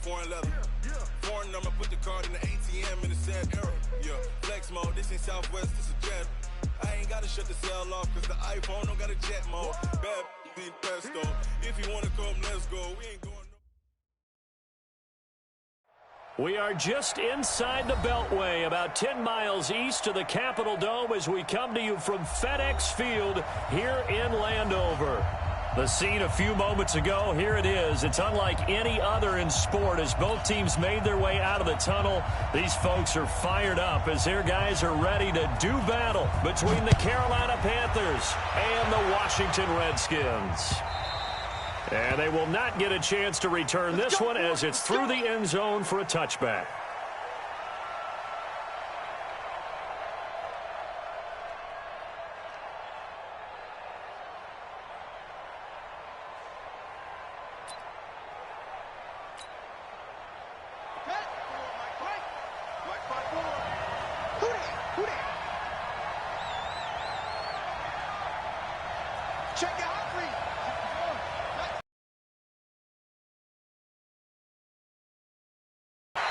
foreign leather. Foreign number, put the card in the ATM in the sad era. Yeah, flex mode, this ain't Southwest, this is jet. I ain't gotta shut the cell off, cause the iPhone don't got a jet mode. Bad need pesto. If you wanna come, let's go. We ain't going no. We are just inside the Beltway, about 10 miles east of the Capitol Dome as we come to you from FedEx Field here in Landover. The scene a few moments ago, here it is. It's unlike any other in sport as both teams made their way out of the tunnel. These folks are fired up as their guys are ready to do battle between the Carolina Panthers and the Washington Redskins. And they will not get a chance to return this one as it's through the end zone for a touchback.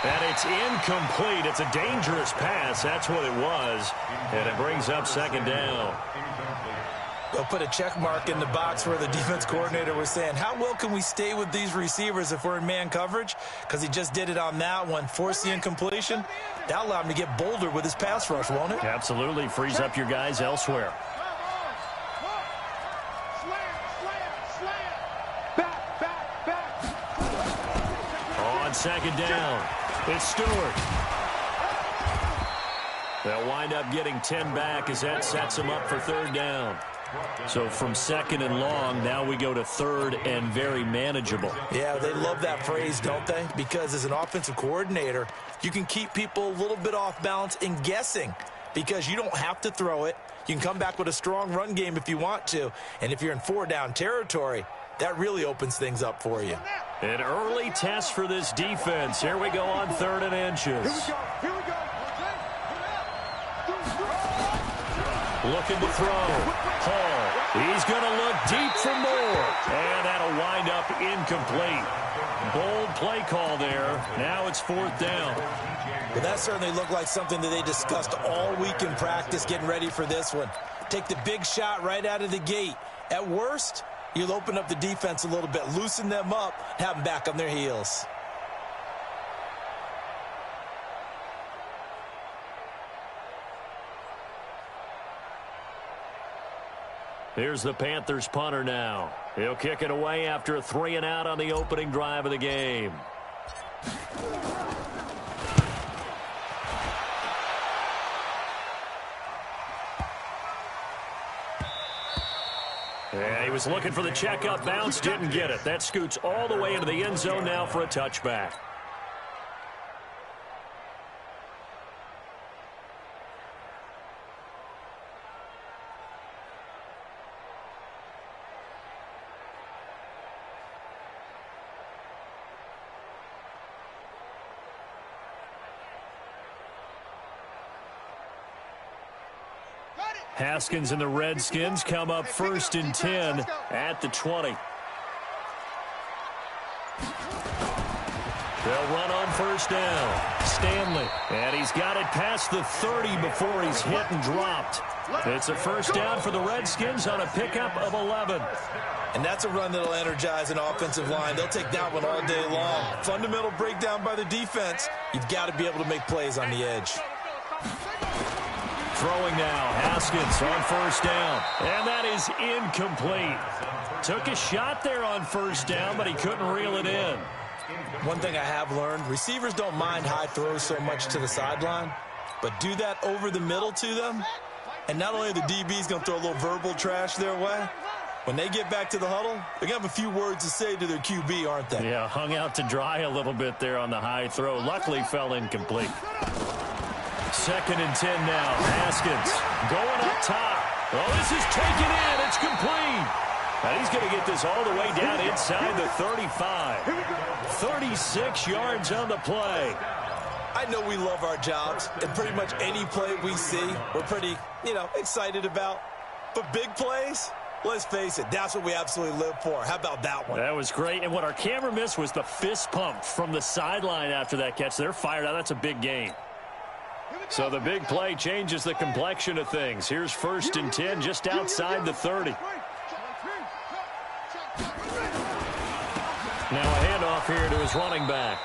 And it's incomplete. It's a dangerous pass. That's what it was. And it brings up second down. They'll put a check mark in the box where the defense coordinator was saying, how well can we stay with these receivers if we're in man coverage? Because he just did it on that one, forced the incompletion. That'll allow him to get bolder with his pass rush, won't it? Absolutely. Frees up your guys elsewhere. On second down, it's Stewart. They'll wind up getting 10 back as that sets them up for third down. So from second and long, now we go to third and very manageable. Yeah, they love that phrase, don't they? Because as an offensive coordinator, you can keep people a little bit off balance and guessing because you don't have to throw it. You can come back with a strong run game if you want to. And if you're in four-down territory, that really opens things up for you. An early test for this defense. Here we go on third and inches. Here we go. Looking to throw. Hall. He's going to look deep for more. And that'll wind up incomplete. Bold play call there. Now it's fourth down. Well, that certainly looked like something that they discussed all week in practice getting ready for this one. Take the big shot right out of the gate. At worst, you'll open up the defense a little bit, loosen them up, have them back on their heels. Here's the Panthers punter now. He'll kick it away after a 3-and-out on the opening drive of the game. Yeah, he was looking for the checkup bounce, didn't get it. That scoots all the way into the end zone now for a touchback. Haskins and the Redskins come up first and 10 at the 20. They'll run on first down. Stanley. And he's got it past the 30 before he's hit and dropped. It's a first down for the Redskins on a pickup of 11. And that's a run that'll energize an offensive line. They'll take that one all day long. Fundamental breakdown by the defense. You've got to be able to make plays on the edge. Throwing now, Haskins on first down. And that is incomplete. Took a shot there on first down, but he couldn't reel it in. One thing I have learned, receivers don't mind high throws so much to the sideline, but do that over the middle to them, and not only are the DBs going to throw a little verbal trash their way, when they get back to the huddle, they're going to have a few words to say to their QB, aren't they? Yeah, hung out to dry a little bit there on the high throw. Luckily fell incomplete. Second and 10 now. Haskins going up top. Oh, this is taken in. It's complete. And he's going to get this all the way down inside the 35. 36 yards on the play. I know we love our jobs, and pretty much any play we see, we're pretty, excited about. But big plays, Let's face it, that's what we absolutely live for. How about that one? That was great. And what our camera missed was the fist pump from the sideline after that catch. They're fired out. That's a big gain. So the big play changes the complexion of things. Here's 1st and 10 just outside the 30. Now a handoff here to his running back.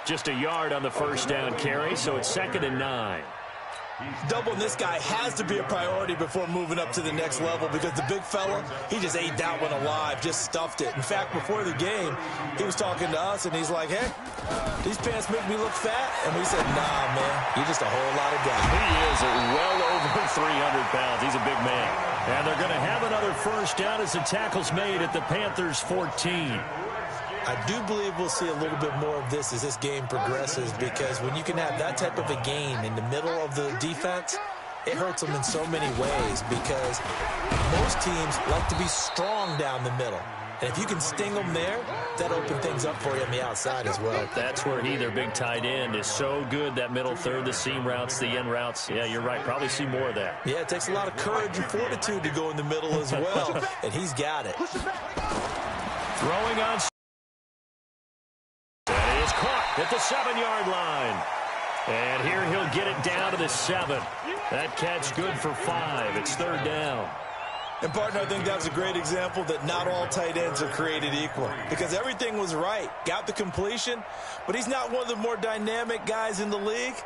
Just a yard on the first down carry, so it's 2nd and 9. Doubling this guy has to be a priority before moving up to the next level because the big fella, he just ate that one alive, just stuffed it. In fact, before the game, he was talking to us, and he's like, hey, these pants make me look fat. And we said, nah, man, you're just a whole lot of guy. He is at well over 300 pounds. He's a big man. And they're going to have another first down as the tackle's made at the Panthers' 14. I do believe we'll see a little bit more of this as this game progresses because when you can have that type of a game in the middle of the defense, it hurts them in so many ways because most teams like to be strong down the middle. And if you can sting them there, that opens things up for you on the outside as well. That's where their big tight end, is so good, that middle third, the seam routes, the end routes. Yeah, you're right. Probably see more of that. Yeah, it takes a lot of courage and fortitude to go in the middle as well, and he's got it. Throwing on. That is caught at the 7-yard line. And here he'll get it down to the 7. That catch good for 5. It's 3rd down. And, partner, I think that was a great example that not all tight ends are created equal because everything was right. Got the completion, but he's not one of the more dynamic guys in the league.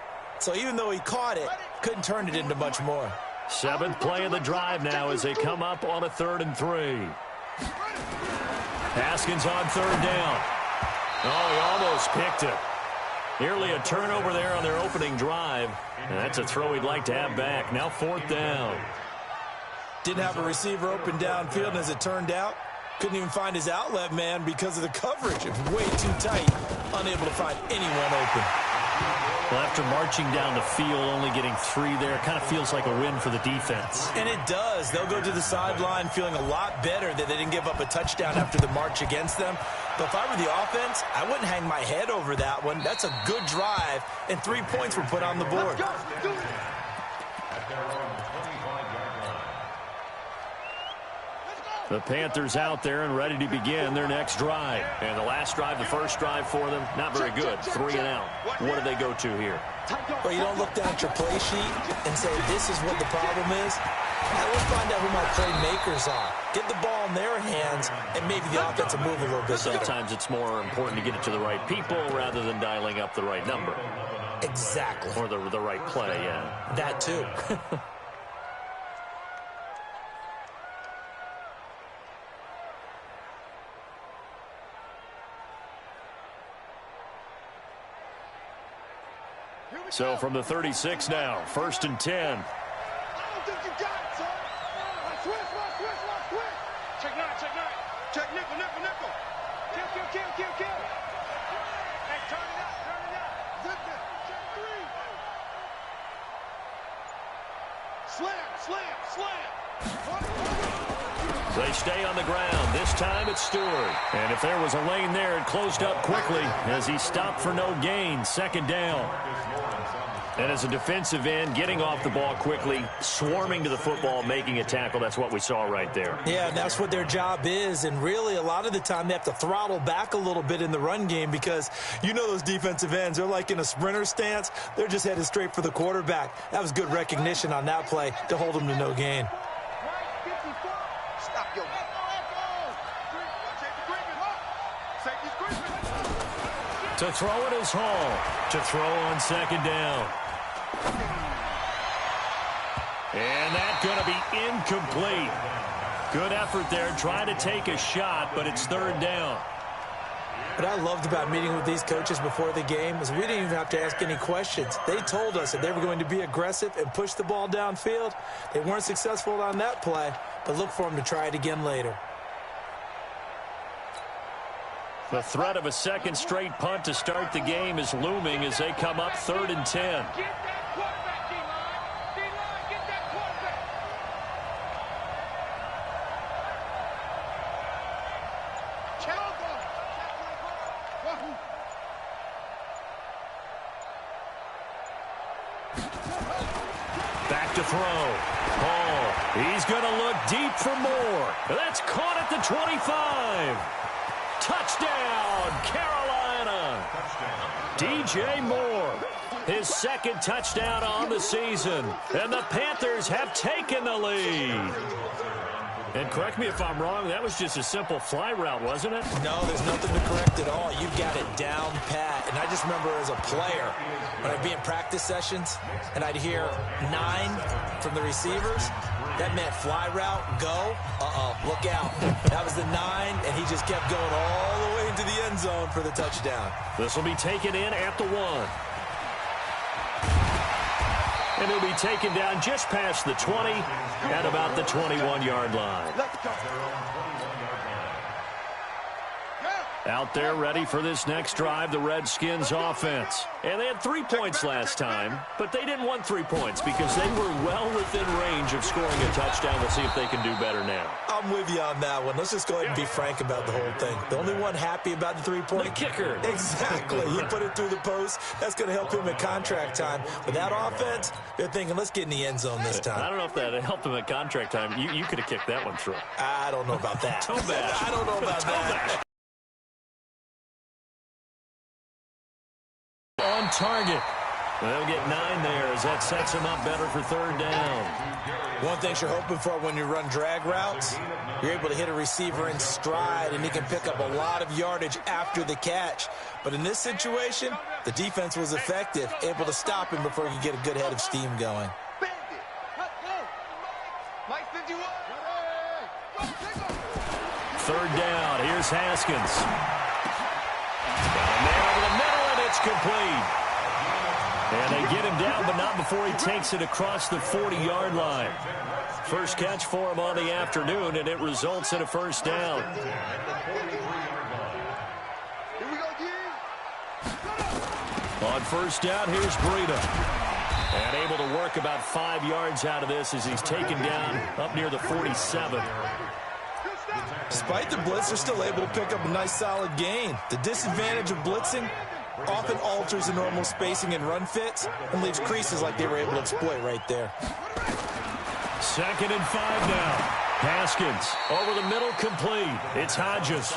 So even though he caught it, couldn't turn it into much more. 7th play of the drive now as they come up on a 3rd and 3. Haskins on 3rd down. Oh, he almost picked it. Nearly a turnover there on their opening drive. And that's a throw he'd like to have back. Now 4th down. Didn't have a receiver open downfield, and as it turned out, couldn't even find his outlet man because of the coverage. It was way too tight, unable to find anyone open. Well, after marching down the field, only getting 3 there, kind of feels like a win for the defense. And it does. They'll go to the sideline feeling a lot better that they didn't give up a touchdown after the march against them. But if I were the offense, I wouldn't hang my head over that one. That's a good drive, and 3 points were put on the board. The Panthers out there and ready to begin their next drive. And the last drive, the first drive for them, not very good. 3 and out. What do they go to here? Well, you don't look down at your play sheet and say, this is what the problem is. Now, let's find out who my playmakers are. Get the ball in their hands, and maybe the offense will move a little bit better. Sometimes it's more important to get it to the right people rather than dialing up the right number. Exactly. Or the right play, yeah. That too. So from the 36 now, 1st and 10. I don't think you got it, son. Switch. Check 9. Check nickel. Kill. Hey, turn it up. Zip it. Check 3. Slam. They stay on the ground. This time it's Stewart. And if there was a lane there, it closed up quickly as he stopped for no gain. 2nd down. And as a defensive end, getting off the ball quickly, swarming to the football, making a tackle, that's what we saw right there. Yeah, that's what their job is. And really, a lot of the time, they have to throttle back a little bit in the run game because you know those defensive ends, they're like in a sprinter stance. They're just headed straight for the quarterback. That was good recognition on that play to hold them to no gain. To throw it is Hall. To throw on 2nd down. And that's going to be incomplete. Good effort there, trying to take a shot, but it's 3rd down. What I loved about meeting with these coaches before the game is we didn't even have to ask any questions. They told us that they were going to be aggressive and push the ball downfield. They weren't successful on that play, but look for them to try it again later. The threat of a second straight punt to start the game is looming as they come up 3rd and 10. Get that quarterback, D-line. D-line, get that quarterback. Back to throw. Hall He's going to look deep for more. That's caught at the 25. Touchdown, Carolina. DJ Moore, his second touchdown on the season. And the Panthers have taken the lead. And correct me if I'm wrong, that was just a simple fly route, wasn't it? No, there's nothing to correct at all. You've got it down pat. And I just remember as a player, when I'd be in practice sessions, and I'd hear 9 from the receivers, that meant fly route, go, look out. That was the 9, and he just kept going all the way into the end zone for the touchdown. This will be taken in at the 1. And he'll be taken down just past the 20 at about the 21-yard line. Out there ready for this next drive, the Redskins offense. And they had 3 points last time, but they didn't want 3 points because they were well within range of scoring a touchdown. We'll see if they can do better now. I'm with you on that one. Let's just go ahead and be frank about the whole thing. The only one happy about the 3-point? The kicker. Exactly. He put it through the post. That's going to help him at contract time. But that offense, they're thinking, let's get in the end zone this time. I don't know if that helped him at contract time. You could have kicked that one through. I don't know about that. Toe bash. I don't know about that. On target. They'll get 9 there as that sets him up better for 3rd down. One thing you're hoping for when you run drag routes, you're able to hit a receiver in stride, and he can pick up a lot of yardage after the catch. But in this situation, the defense was effective, able to stop him before he could get a good head of steam going. 3rd down. Here's Haskins. And over the middle, and it's complete. And they get him down, but not before he takes it across the 40-yard line. First catch for him on the afternoon, and it results in a 1st down. On 1st down, here's Breida. And able to work about 5 yards out of this as he's taken down up near the 47. Despite the blitz, they're still able to pick up a nice solid gain. The disadvantage of blitzing often alters the normal spacing and run fits and leaves creases like they were able to exploit right there. 2nd and 5 now. Haskins over the middle, complete. It's Hodges.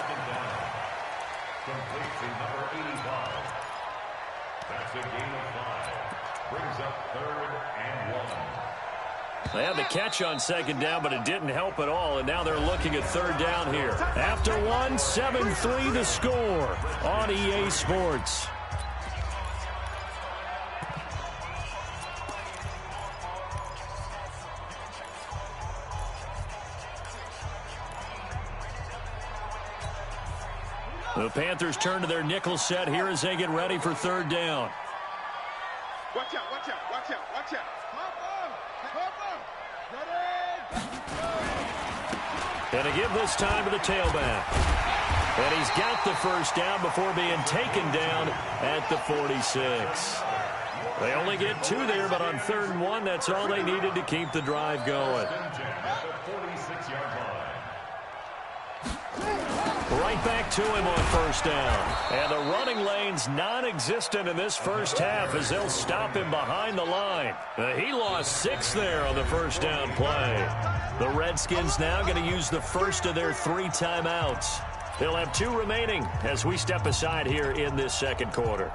That's a gain of 5. Brings up 3rd and 1. They had the catch on 2nd down, but it didn't help at all, and now they're looking at 3rd down here. After 1, 7-3 the score on EA Sports. The Panthers turn to their nickel set here as they get ready for 3rd down. Watch out, watch out, watch out, watch out. And to give this time to the tailback. And he's got the 1st down before being taken down at the 46. They only get 2 there, but on 3rd and 1, that's all they needed to keep the drive going. Right back to him on 1st down. And the running lane's non-existent in this 1st half as they'll stop him behind the line. He lost 6 there on the 1st down play. The Redskins now going to use the first of their 3 timeouts. They'll have 2 remaining as we step aside here in this 2nd quarter.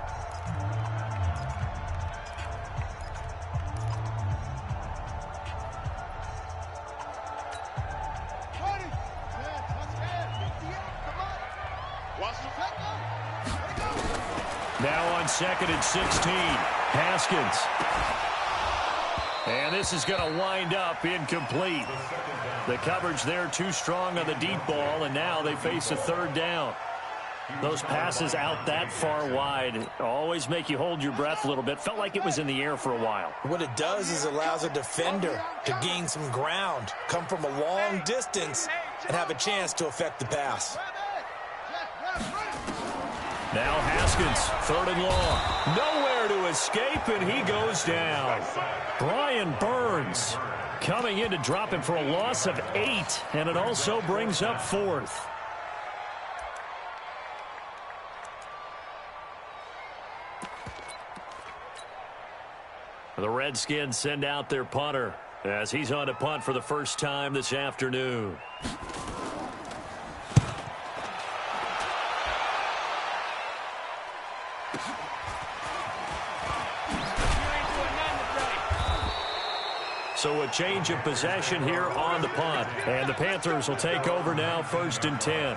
Now on 2nd and 16, Haskins. And this is going to wind up incomplete. The coverage there too strong on the deep ball, and now they face a 3rd down. Those passes out that far wide always make you hold your breath a little bit. Felt like it was in the air for a while. What it does is it allows a defender to gain some ground, come from a long distance, and have a chance to affect the pass. Now Haskins, 3rd and long. Nowhere to escape, and he goes down. Brian Burns coming in to drop him for a loss of 8, and it also brings up 4th. The Redskins send out their punter. as he's on to punt for the first time this afternoon. So a change of possession here on the punt. And the Panthers will take over now, 1st and 10.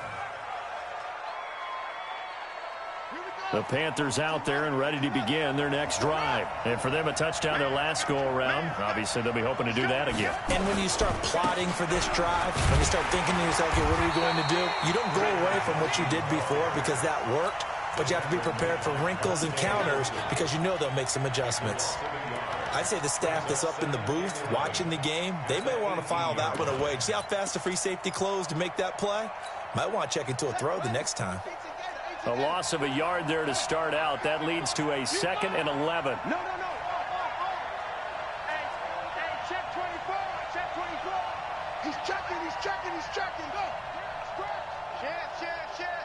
The Panthers out there and ready to begin their next drive. And for them, a touchdown their last go-around. Obviously, they'll be hoping to do that again. And when you start plotting for this drive, when you start thinking to yourself, okay, what are we going to do? You don't go away from what you did before because that worked, but you have to be prepared for wrinkles and counters because you know they'll make some adjustments. I'd say the staff that's up in the booth watching the game, they may want to file that one away. See how fast the free safety closed to make that play? Might want to check into a throw the next time. A loss of a yard there to start out. That leads to a 2nd and 11. No. Hey, check 24. Check 24. He's checking. Go. Check.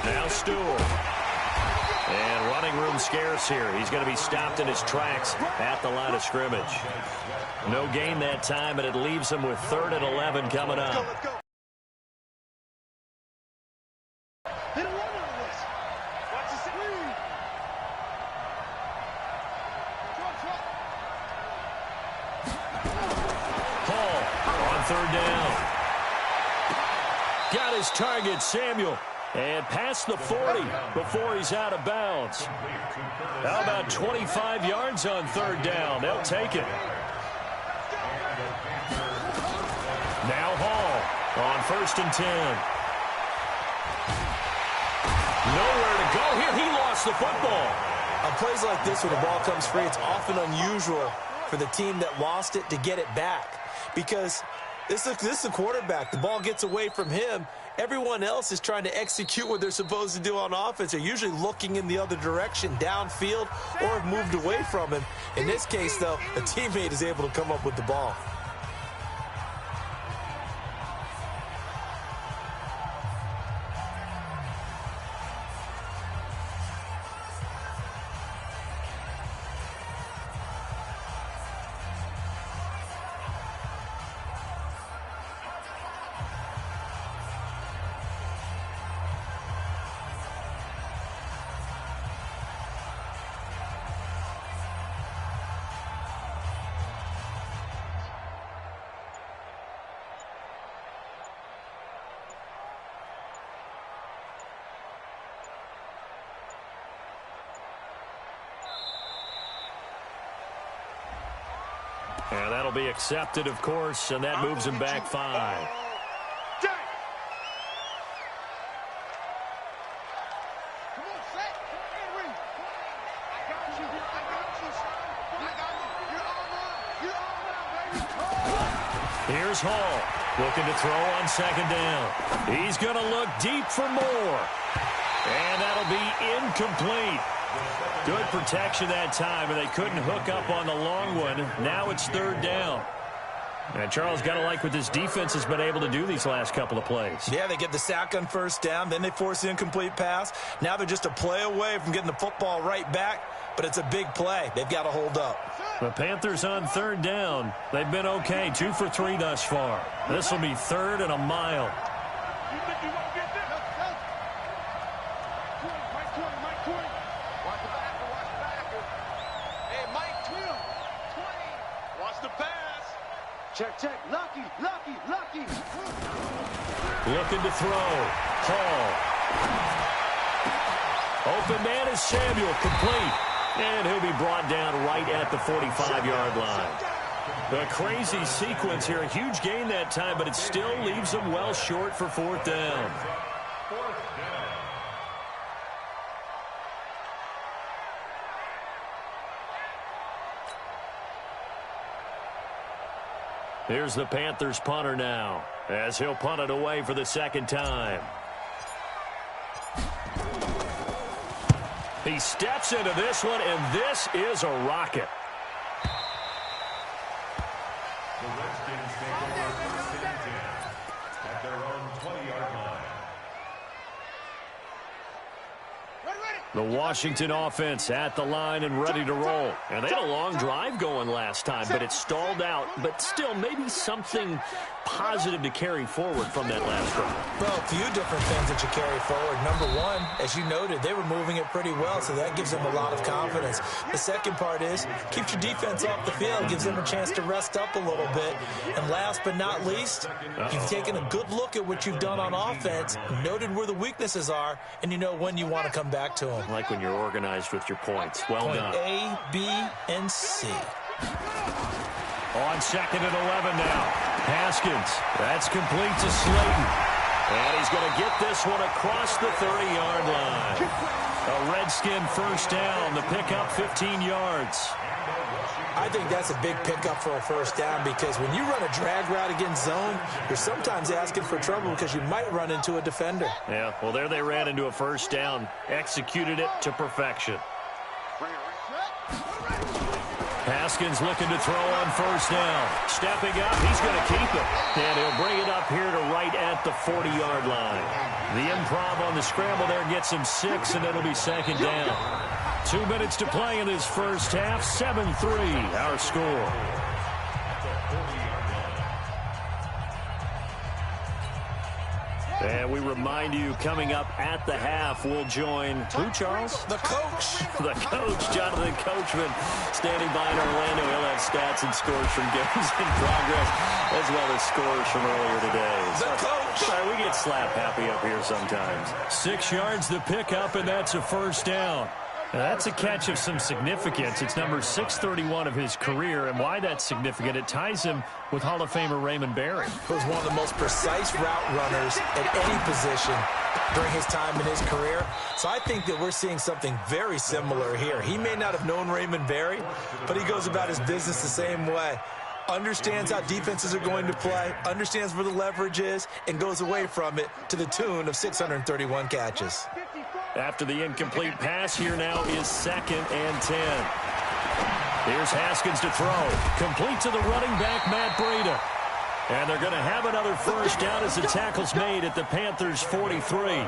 Now Stewart. And running room scarce here. He's going to be stopped in his tracks at the line of scrimmage. No gain that time, and it leaves him with 3rd and 11 coming up. Let's go. They don't want none of this. Watch the screen. Hall on 3rd down. Got his target, Samuel. And past the 40 before he's out of bounds. How about 25 yards on 3rd down? They'll take it. Now Hall on 1st and 10. Nowhere to go here. He lost the football. On plays like this, when the ball comes free, it's often unusual for the team that lost it to get it back. Because this is the quarterback. The ball gets away from him. Everyone else is trying to execute what they're supposed to do on offense. They're usually looking in the other direction, downfield, or have moved away from him. In this case, though, a teammate is able to come up with the ball. And that'll be accepted, of course, and that moves him back 5. Here's Hall, looking to throw on 2nd down. He's going to look deep for more. And that'll be incomplete. Good protection that time, and they couldn't hook up on the long one. Now it's 3rd down. And Charles, got to like what this defense has been able to do these last couple of plays. Yeah, they get the sack on 1st down, then they force the incomplete pass. Now they're just a play away from getting the football right back, but it's a big play. They've got to hold up. The Panthers on 3rd down. They've been okay, 2 for 3 thus far. This will be 3rd and a mile. Check. Lucky. Looking to throw. Hall. Open man is Samuel, complete. And he'll be brought down right at the 45-yard line. A crazy sequence here. A huge gain that time, but it still leaves them well short for 4th down. Here's the Panthers punter now, as he'll punt it away for the 2nd time. He steps into this one, and this is a rocket. The Redskins take over 1st and 10 at their own 20-yard line. Ready. The Washington offense at the line and ready to roll. And they had a long drive going last time, but it stalled out. But still, maybe something positive to carry forward from that last drive. Well, a few different things that you carry forward. Number one, as you noted, they were moving it pretty well, so that gives them a lot of confidence. The second part is, keeps your defense off the field, gives them a chance to rest up a little bit. And last but not least, you've taken a good look at what you've done on offense, noted where the weaknesses are, and you know when you want to come back to them. I like when you're organized with your points. Well Point done. A, B, and C. On 2nd and 11 now. Haskins. That's complete to Slayton. And he's going to get this one across the 30-yard line. A Redskin first down. The pickup 15 yards. I think that's a big pickup for a first down because when you run a drag route against zone, you're sometimes asking for trouble because you might run into a defender. Yeah, well, there they ran into a first down. Executed it to perfection. Haskins looking to throw on first down. Stepping up, he's going to keep it. And he'll bring it up here to right at the 40-yard line. The improv on the scramble there gets him 6, and it'll be second down. 2 minutes to play in this first half. 7-3, our score. And we remind you, coming up at the half, we'll join who, Charles? The coach. The coach, Jonathan Coachman, standing by in Orlando. He'll have stats and scores from games in progress, as well as scores from earlier today. The coach. Sorry, we get slap happy up here sometimes. 6 yards the pickup, and that's a first down. Now, that's a catch of some significance. It's number 631 of his career, and why that's significant, it ties him with Hall of Famer Raymond Berry. He was one of the most precise route runners at any position during his time in his career. So I think that we're seeing something very similar here. He may not have known Raymond Berry, but he goes about his business the same way. Understands how defenses are going to play, understands where the leverage is, and goes away from it to the tune of 631 catches. After the incomplete pass, here now is 2nd and 10. Here's Haskins to throw. Complete to the running back, Matt Breida. And they're going to have another first down as the tackle's made at the Panthers' 43.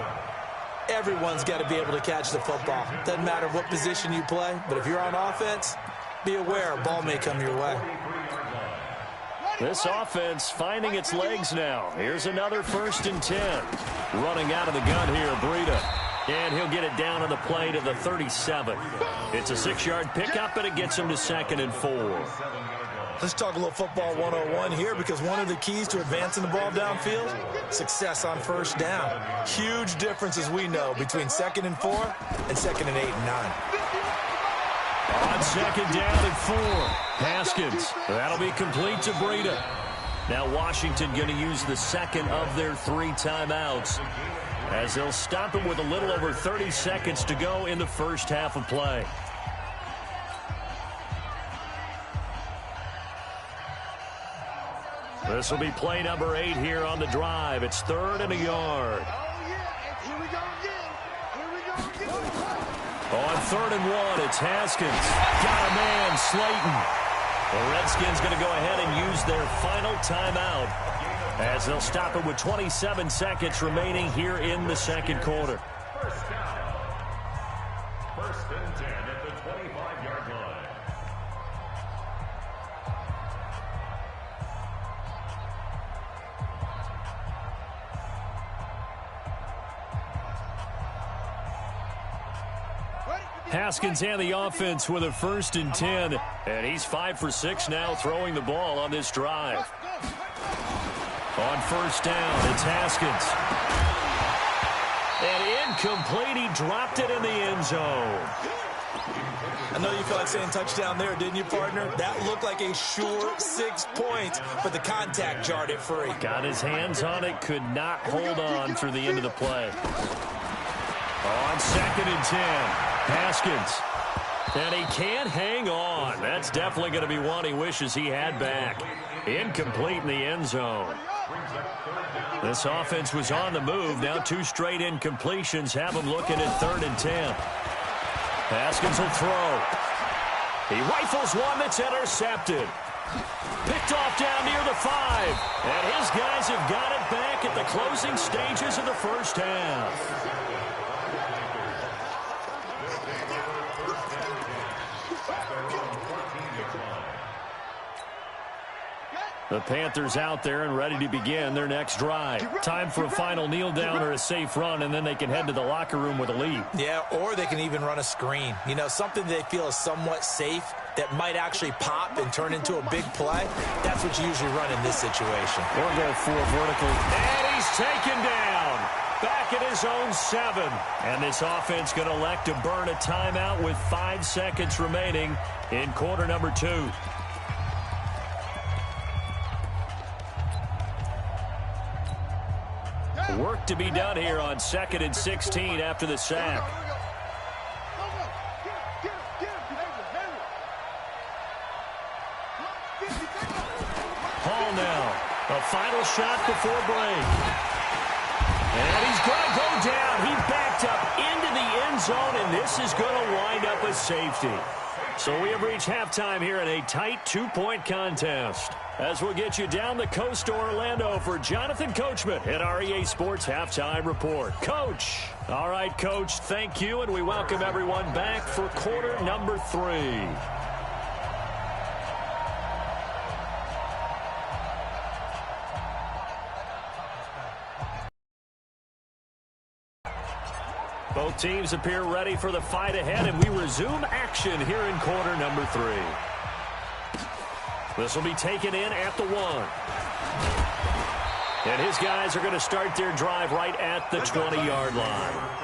Everyone's got to be able to catch the football. Doesn't matter what position you play, but if you're on offense, be aware a ball may come your way. This offense finding its legs now. Here's another 1st and 10. Running out of the gun here, Breida. And he'll get it down on the play to the 37. It's a 6-yard pickup, and it gets him to 2nd and 4. Let's talk a little football 101 here because one of the keys to advancing the ball downfield, success on first down. Huge difference, as we know, between 2nd and 4 and 2nd and 8 and 9. On 2nd down and 4, Haskins. That'll be complete to Breida. Now Washington going to use the second of their 3 timeouts, as they'll stop him with a little over 30 seconds to go in the first half of play. This will be play number 8 here on the drive. It's 3rd and a yard. Here we go again. Here we go again. On 3rd and 1, it's Haskins. Got a man, Slayton. The Redskins going to go ahead and use their final timeout, as they'll stop it with 27 seconds remaining here in the second quarter. First down. 1st and 10 at the 25-yard line. Haskins and the offense with a 1st and 10. And he's 5 for 6 now throwing the ball on this drive. On 1st down, it's Haskins. And incomplete. He dropped it in the end zone. I know you felt like saying touchdown there, didn't you, partner? That looked like a sure 6 points, but the contact jarred it free. Got his hands on it, could not hold on through the end of the play. On 2nd and 10, Haskins. And he can't hang on. That's definitely going to be one he wishes he had back. Incomplete in the end zone. This offense was on the move. Now 2 straight incompletions have him looking at 3rd and 10. Haskins will throw. He rifles one that's intercepted. Picked off down near the 5. And his guys have got it back at the closing stages of the first half. The Panthers out there and ready to begin their next drive. Time for a final kneel down or a safe run, and then they can head to the locker room with a lead. Yeah, or they can even run a screen. You know, something they feel is somewhat safe that might actually pop and turn into a big play. That's what you usually run in this situation. Or go for a vertical. And he's taken down. Back at his own 7. And this offense going to elect to burn a timeout with 5 seconds remaining in quarter number 2. Work to be done here on 2nd and 16 after the sack. Hall now. A final shot before break. And he's going to go down. He backed up into the end zone, and this is going to wind up a safety. So we have reached halftime here in a tight 2-point contest. As we'll get you down the coast to Orlando for Jonathan Coachman at REA Sports Halftime Report. Coach. All right, Coach, thank you, and we welcome everyone back for quarter number 3. Both teams appear ready for the fight ahead, and we resume action here in quarter number 3. This will be taken in at the 1. And his guys are going to start their drive right at the 20-yard line.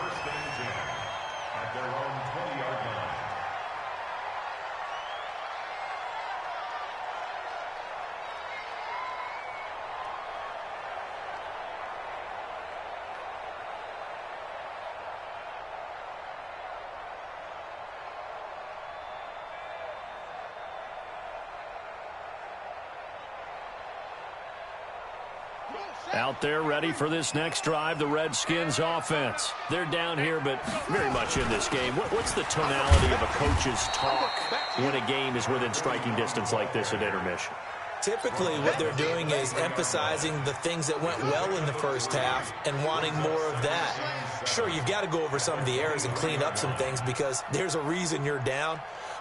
Out there ready for this next drive, the Redskins offense. They're down here, but very much in this game. What's the tonality of a coach's talk when a game is within striking distance like this at intermission? Typically, what they're doing is emphasizing the things that went well in the first half and wanting more of that. Sure, you've got to go over some of the errors and clean up some things because there's a reason you're down.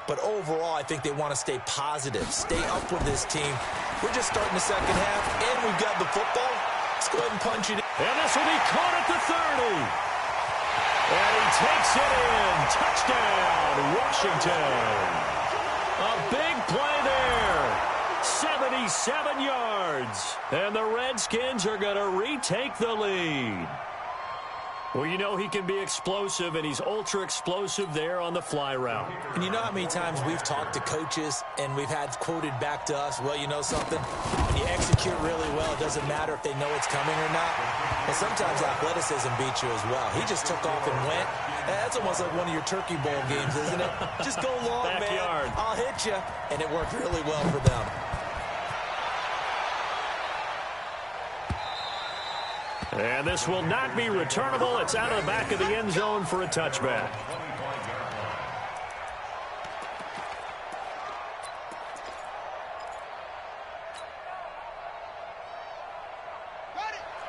But overall, I think they want to stay positive, stay up with this team. We're just starting the second half, and we've got the football. Let's go ahead and punch it in. And this will be caught at the 30. And he takes it in. Touchdown, Washington. A big play there. 77 yards. And the Redskins are going to retake the lead. Well, you know he can be explosive, and he's ultra-explosive there on the fly route. And you know how many times we've talked to coaches and we've had quoted back to us, well, you know something? When you execute really well, it doesn't matter if they know it's coming or not. And sometimes athleticism beats you as well. He just took off and went. That's almost like one of your Turkey Bowl games, isn't it? Just go long, Backyard. man. I'll hit you. And it worked really well for them. And this will not be returnable. It's out of the back of the end zone for a touchback.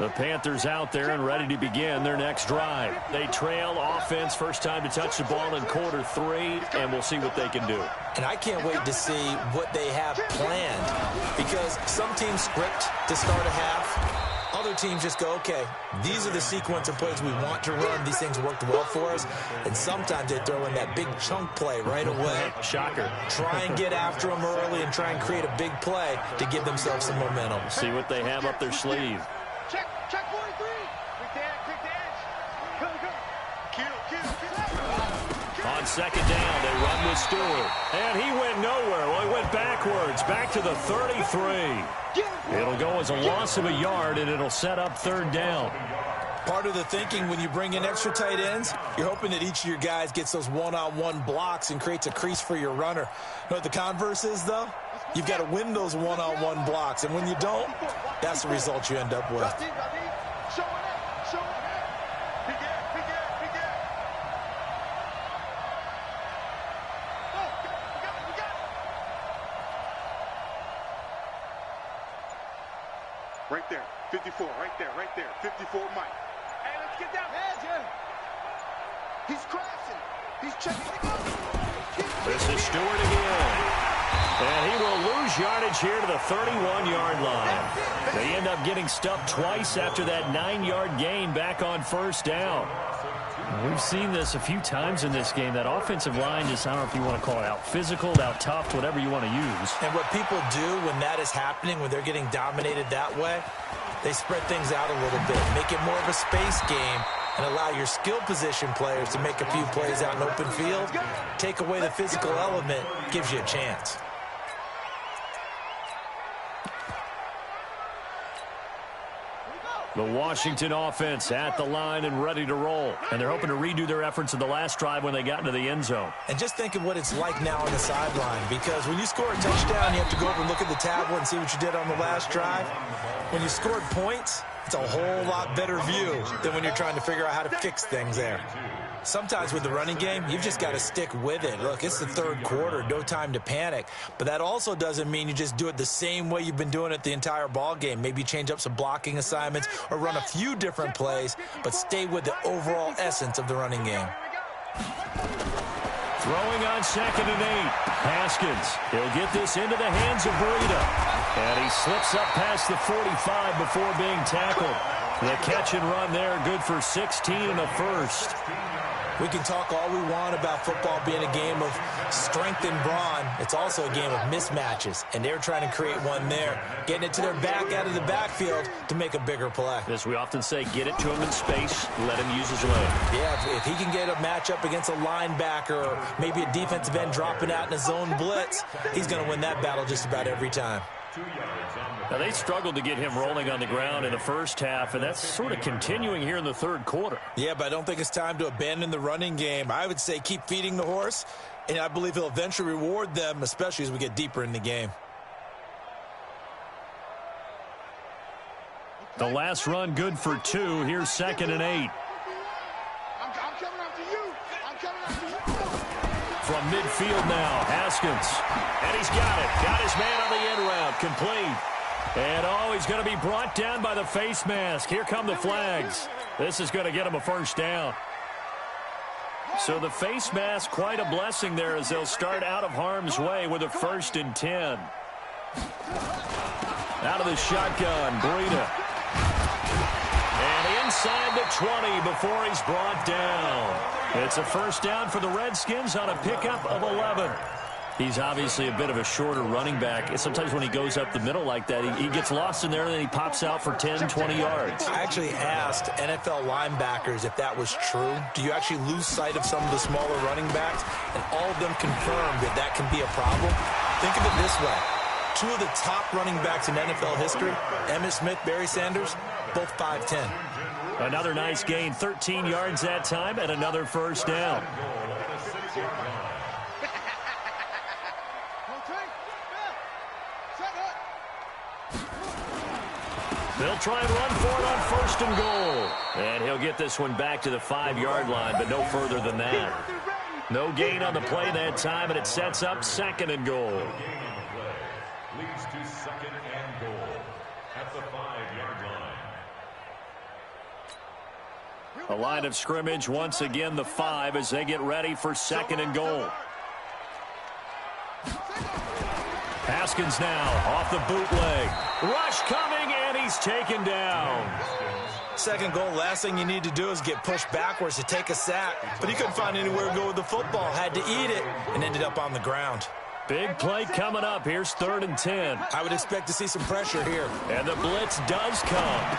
The Panthers out there and ready to begin their next drive. They trail offense, first time to touch the ball in quarter 3, and we'll see what they can do. And I can't wait to see what they have planned because some teams script to start a half. Other teams just go, okay, these are the sequence of plays we want to run. These things worked well for us. And sometimes they throw in that big chunk play right away. Shocker. Try and get after them early and try and create a big play to give themselves some momentum. See what they have up their sleeve. Check 43. Quick dance. Kill. On second down, they run with Stewart. And he went nowhere. Well, he went backwards, back to the 33. It'll go as a loss of a yard, and it'll set up third down. Part of the thinking when you bring in extra tight ends, you're hoping that each of your guys gets those one-on-one blocks and creates a crease for your runner. You know what the converse is, though? You've got to win those one-on-one blocks, and when you don't, that's the result you end up with. Right there, 54, right there, 54, Mike. Hey, let's get down. He's crashing. He's checking the gun. This is Stewart again. And he will lose yardage here to the 31-yard line. They end up getting stuffed twice after that 9-yard gain back on first down. We've seen this a few times in this game. That offensive line just, I don't know if you want to call it out physical, out tough, whatever you want to use. And what people do when that is happening, when they're getting dominated that way, they spread things out a little bit, make it more of a space game, and allow your skill position players to make a few plays out in open field. Take away the physical element, gives you a chance. The Washington offense at the line and ready to roll. And they're hoping to redo their efforts in the last drive when they got into the end zone. And just think of what it's like now on the sideline, because when you score a touchdown, you have to go over and look at the tablet and see what you did on the last drive. When you scored points, it's a whole lot better view than when you're trying to figure out how to fix things there. Sometimes with the running game, you've just got to stick with it. Look, it's the third quarter, no time to panic. But that also doesn't mean you just do it the same way you've been doing it the entire ball game. Maybe change up some blocking assignments or run a few different plays, but stay with the overall essence of the running game. Throwing on 2nd and 8. Haskins. He'll get this into the hands of Breida. And he slips up past the 45 before being tackled. The catch and run there, good for 16 and a first. We can talk all we want about football being a game of strength and brawn. It's also a game of mismatches, and they're trying to create one there, getting it to their back out of the backfield to make a bigger play. As we often say, get it to him in space, let him use his leg. Yeah, if he can get a matchup against a linebacker or maybe a defensive end dropping out in a zone blitz, he's going to win that battle just about every time. Now, they struggled to get him rolling on the ground in the first half, and that's sort of continuing here in the third quarter. Yeah, but I don't think it's time to abandon the running game. I would say keep feeding the horse, and I believe he'll eventually reward them, especially as we get deeper in the game. The last run good for 2. Here's 2nd and 8. I'm coming after you. I'm coming after you. From midfield now, Haskins. And he's got it. Got his man on the end route. Complete. And, oh, he's going to be brought down by the face mask. Here come the flags. This is going to get him a first down. So the face mask, quite a blessing there as they'll start out of harm's way with a 1st and 10. Out of the shotgun, Breida. And inside the 20 before he's brought down. It's a first down for the Redskins on a pickup of 11. He's obviously a bit of a shorter running back. Sometimes when he goes up the middle like that, he gets lost in there and then he pops out for 10, 20 yards. I actually asked NFL linebackers if that was true. Do you actually lose sight of some of the smaller running backs? And all of them confirmed that that can be a problem. Think of it this way. 2 of the top running backs in NFL history, Emmitt Smith, Barry Sanders, both 5'10". Another nice gain, 13 yards that time, and another first down. They'll try and run for it on 1st and goal. And he'll get this one back to the 5-yard line, but no further than that. No gain on the play that time, and it sets up 2nd and goal. Leads to 2nd and goal at the 5-yard line. A line of scrimmage, once again the 5 as they get ready for 2nd and goal. Haskins now off the bootleg. Rush coming, and he's taken down. 2nd goal, last thing you need to do is get pushed backwards to take a sack. But he couldn't find anywhere to go with the football. Had to eat it and ended up on the ground. Big play coming up. Here's 3rd and 10. I would expect to see some pressure here. And the blitz does come.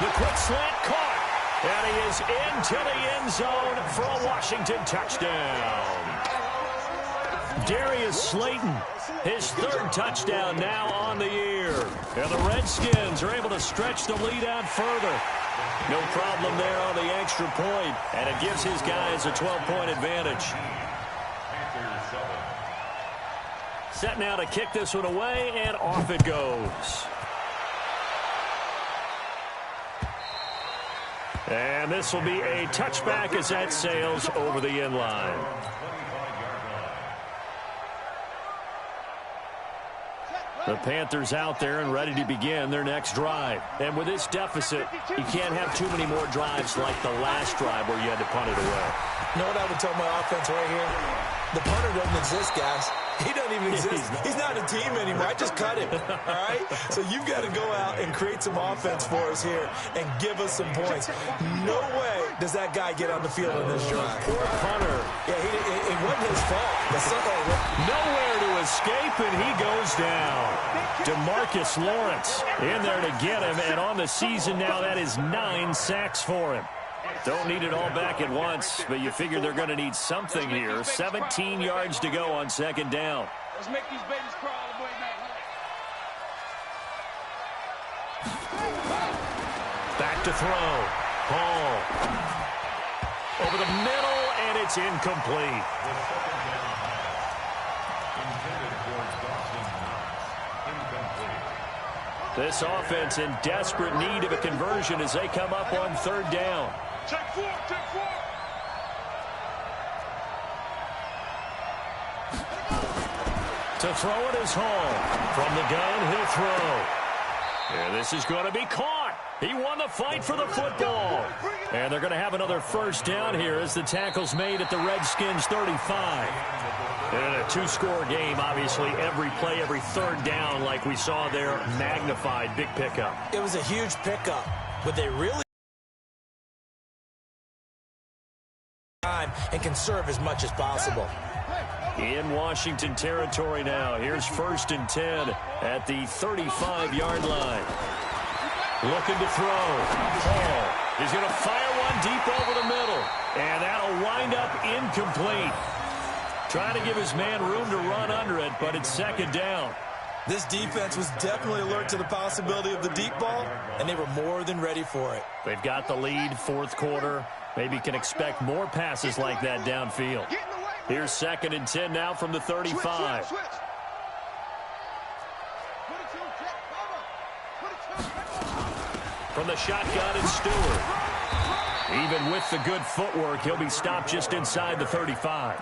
The quick slant caught. And he is into the end zone for a Washington touchdown. Darius Slayton, his 3rd touchdown now on the year. And the Redskins are able to stretch the lead out further. No problem there on the extra point, and it gives his guys a 12-point advantage. Set now to kick this one away, and off it goes. And this will be a touchback as that sails over the end line. The Panthers out there and ready to begin their next drive. And with this deficit, you can't have too many more drives like the last drive where you had to punt it away. You know what I would tell my offense right here? The punter doesn't exist, guys. He doesn't even exist. He's not a team anymore. I just cut him, all right? So you've got to go out and create some offense for us here and give us some points. No way does that guy get on the field in this drive. Poor punter. Yeah, it wasn't his fault. Nowhere to escape, and he goes down. DeMarcus Lawrence in there to get him, and on the season now, that is 9 sacks for him. Don't need it all back at once, but you figure they're going to need something here. 17 yards to go on second down. Let's make these babies crawl all the way back. Back to throw. Hall. Over the middle, and it's incomplete. This offense in desperate need of a conversion as they come up on third down. Take four, take four. To throw it is Hall. From the gun, he'll throw. And this is going to be caught. He won the fight for the football. And they're going to have another first down here as the tackle's made at the Redskins' 35. And in a two-score game, obviously, every play, every third down, like we saw there, magnified. Big pickup. It was a huge pickup, but they really time and conserve as much as possible. In Washington territory now. Here's 1st and 10 at the 35-yard line. Looking to throw. Hall. He's going to fire one deep over the middle. And that'll wind up incomplete. Trying to give his man room to run under it, but it's second down. This defense was definitely alert to the possibility of the deep ball, and they were more than ready for it. They've got the lead, fourth quarter. Maybe can expect more passes like that downfield. Here's 2nd and 10 now from the 35. From the shotgun, it's Stewart. Even with the good footwork, he'll be stopped just inside the 35.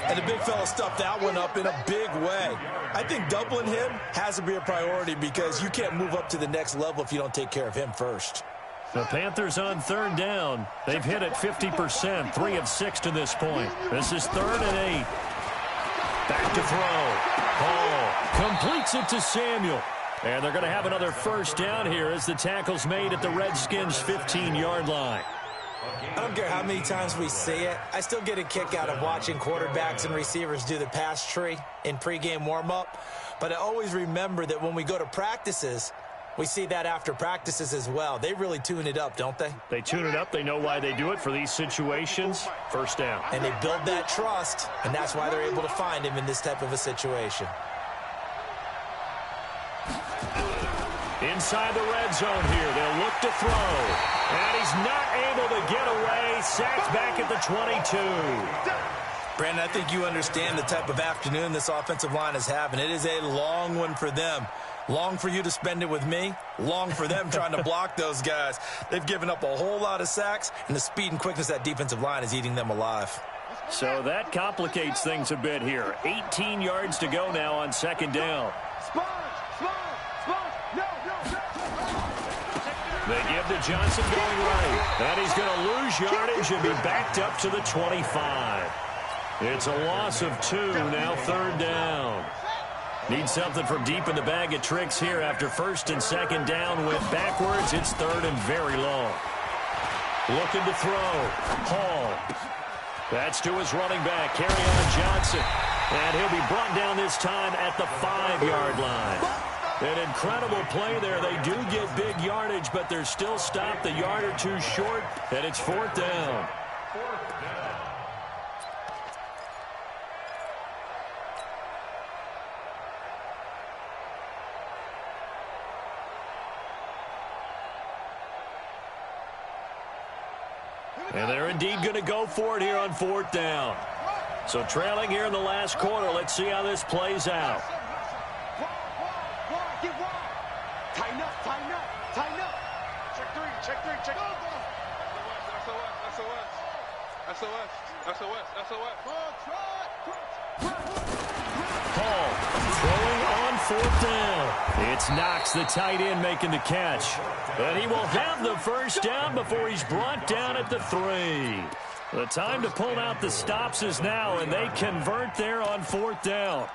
And the big fella stuffed that one up in a big way. I think doubling him has to be a priority because you can't move up to the next level if you don't take care of him first. The Panthers on third down. They've hit it 50%, 3 of 6 to this point. This is 3rd and 8. Back to throw. Hall completes it to Samuel. And they're going to have another first down here as the tackle's made at the Redskins' 15-yard line. I don't care how many times we see it. I still get a kick out of watching quarterbacks and receivers do the pass tree in pregame warm-up. But I always remember that when we go to practices, we see that after practices as well. They really tune it up, don't they? They tune it up. They know why they do it for these situations. First down. And they build that trust, and that's why they're able to find him in this type of a situation. Inside the red zone here. They'll look to throw. And he's not able to get away. Sacked back at the 22. Brandon, I think you understand the type of afternoon this offensive line is having. It is a long one for them. Long for you to spend it with me. Long for them trying to block those guys. They've given up a whole lot of sacks, and the speed and quickness of that defensive line is eating them alive. So that complicates things a bit here. 18 yards to go now on second down. They give to Johnson going right. And he's going to lose yardage and be backed up to the 25. It's a loss of 2, now 3rd down. Need something from deep in the bag of tricks here after 1st and 2nd down. Went backwards. It's 3rd and very long. Looking to throw. Hall. That's to his running back, Kerryon Johnson. And he'll be brought down this time at the 5-yard line. An incredible play there. They do get big yardage, but they're still stopped a yard or two short, and it's 4th down. And they're indeed going to go for it here on 4th down. So trailing here in the last quarter. Let's see how this plays out. Tighten up, tighten up, tighten up. Check 3, check 3, check 3. SOS. Hall throwing on 4th down. It's Knox, the tight end, making the catch. And he will have the first down before he's brought down at the 3. The time to pull out the stops is now, and they convert there on 4th down.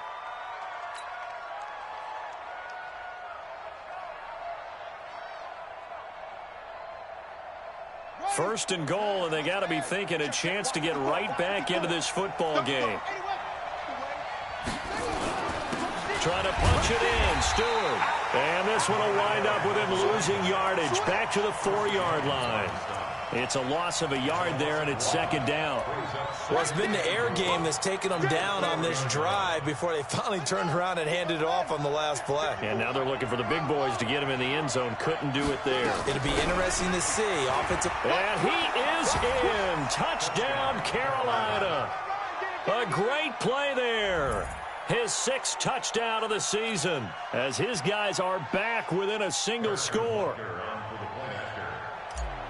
First and goal, and they got to be thinking a chance to get right back into this football game. Trying to punch it in, Stewart. And this one will wind up with him losing yardage back to the 4-yard line. It's a loss of a yard there, and it's 2nd down. Well, it's been the air game that's taken them down on this drive before they finally turned around and handed it off on the last play. And now they're looking for the big boys to get him in the end zone. Couldn't do it there. It'll be interesting to see. Offensive. And he is in. Touchdown, Carolina. A great play there. His 6th touchdown of the season as his guys are back within a single score.